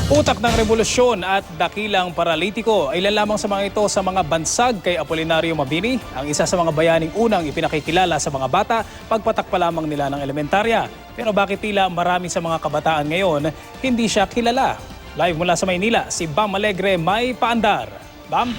Utak ng revolusyon at dakilang paralitiko ay ilan lamang sa mga ito sa mga bansag kay Apolinario Mabini, ang isa sa mga bayaning unang ipinakikilala sa mga bata pagpatak pa lamang nila ng elementarya. Pero bakit tila marami sa mga kabataan ngayon hindi siya kilala? Live mula sa Maynila, si Bam Alegre may paandar. Bam?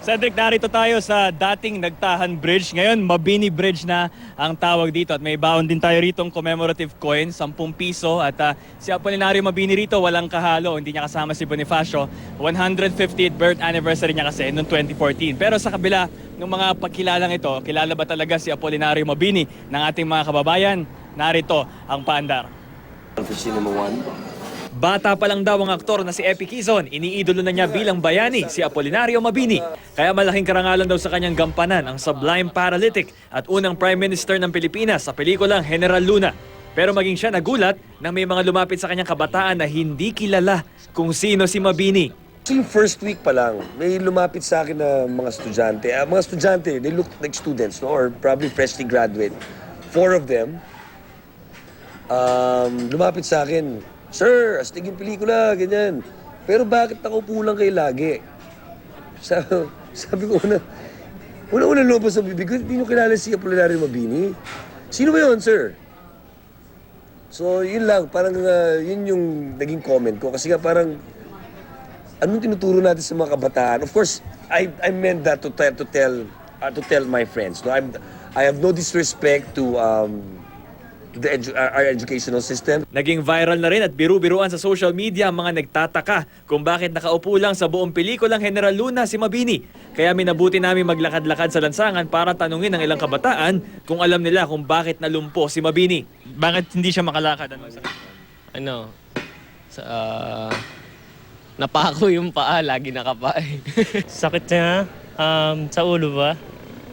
Cedric, narito tayo sa dating Nagtahan Bridge. Ngayon, Mabini Bridge na ang tawag dito. At may baon din tayo rito ng commemorative coin, 10 piso. At si Apolinario Mabini rito, walang kahalo. Hindi niya kasama si Bonifacio. 150th birth anniversary niya kasi noong 2014. Pero sa kabila ng mga pagkilalang ito, kilala ba talaga si Apolinario Mabini ng ating mga kababayan? Narito ang paandar. Bata pa lang daw ang aktor na si Epi Quizon, iniidolo na niya bilang bayani si Apolinario Mabini. Kaya malaking karangalan daw sa kanyang gampanan ang sublime paralytic at unang Prime Minister ng Pilipinas sa pelikulang General Luna. Pero maging siya nagulat nang may mga lumapit sa kanyang kabataan na hindi kilala kung sino si Mabini. Yung first week pa lang, may lumapit sa akin na mga estudyante. Mga estudyante, they look like students, no? Or probably freshly graduate. 4 of them, lumapit sa akin, "Sir, astig yung pelikula, ganyan. Pero bakit nakaupo lang kayo lagi?" Sabi ko, una lumabas sa bibig ko, "Hindi nyo kilala si Apolinario Mabini? Sino ba yun, sir?" So, yun lang. Parang yun yung naging comment ko. Kasi nga parang, anong tinuturo natin sa mga kabataan? Of course, I meant that to tell my friends. No? I have no disrespect to our educational system. Naging viral na rin at biru-biruan sa social media ang mga nagtataka kung bakit nakaupo lang sa buong pelikulang General Luna si Mabini. Kaya minabuti namin maglakad-lakad sa lansangan para tanungin ng ilang kabataan kung alam nila kung bakit nalumpo si Mabini. Bakit hindi siya makalakad? Napako yung paa, lagi nakapa eh. Sakit niya, sa ulo ba?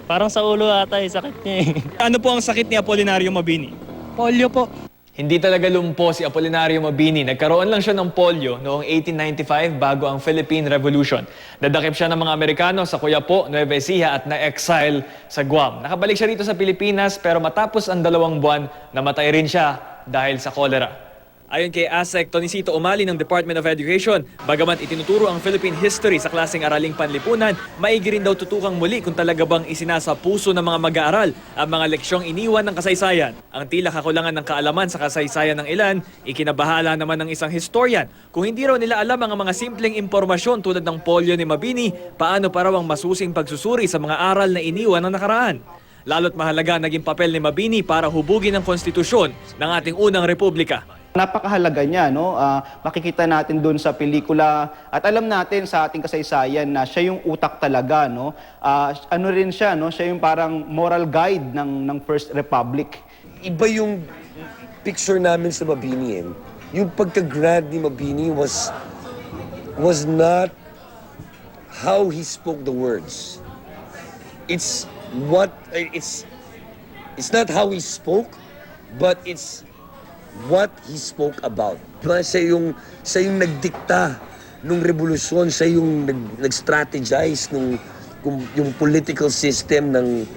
Parang sa ulo ata sakit niya eh. Ano po ang sakit ni Apolinario Mabini? Polio po. Hindi talaga lumpo si Apolinario Mabini. Nagkaroon lang siya ng polio noong 1895 bago ang Philippine Revolution. Nadakip siya ng mga Amerikano sa Coyapo, Nueva Ecija at na-exile sa Guam. Nakabalik siya rito sa Pilipinas pero matapos ang 2 buwan, namatay rin siya dahil sa cholera. Ayon kay ASEC Tonicito Umali ng Department of Education, bagamat itinuturo ang Philippine history sa klaseng araling panlipunan, maigi rin daw tutukang muli kung talaga bang isinasa puso ng mga mag-aaral ang mga leksyong iniwan ng kasaysayan. Ang tila kakulangan ng kaalaman sa kasaysayan ng ilan, ikinabahala naman ng isang historian. Kung hindi raw nila alam ang mga simpleng impormasyon tulad ng polio ni Mabini, paano pa raw ang masusing pagsusuri sa mga aral na iniwan ng nakaraan? Lalo't mahalaga naging papel ni Mabini para hubugin ang konstitusyon ng ating unang republika. Napakahalaga niya, no? Makikita natin doon sa pelikula at alam natin sa ating kasaysayan na siya yung utak talaga, no? Ano rin siya, no? Siya yung parang moral guide ng First Republic. Iba yung picture namin sa Mabini. Yung pagka-grand ni Mabini was not how he spoke the words. It's not how he spoke, but it's what he spoke about. Diba? Siya yung nagdikta nung revolusyon, siya yung nag-strategize yung political system ng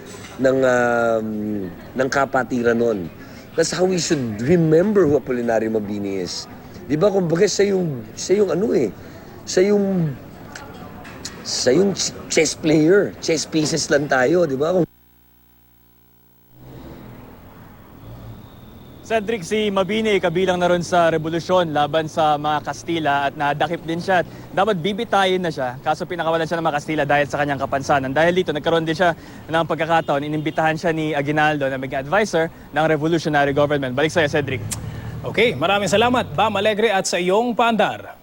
kapatiran nun. That's how we should remember who Apolinario Mabini is. Di ba, kumbaga siya yung chess player. Chess pieces lang tayo, di ba? Cedric, si Mabini kabilang na rin sa revolusyon laban sa mga Kastila at nadakip din siya. Dapat bibitayin na siya, kaso pinakawalan siya ng mga Kastila dahil sa kanyang kapansanan. Dahil dito, nagkaroon din siya ng pagkakataon, inimbitahan siya ni Aguinaldo na maging advisor ng revolutionary government. Balik sa'yo, Cedric. Okay, maraming salamat Bam Alegre at sa iyong paandar.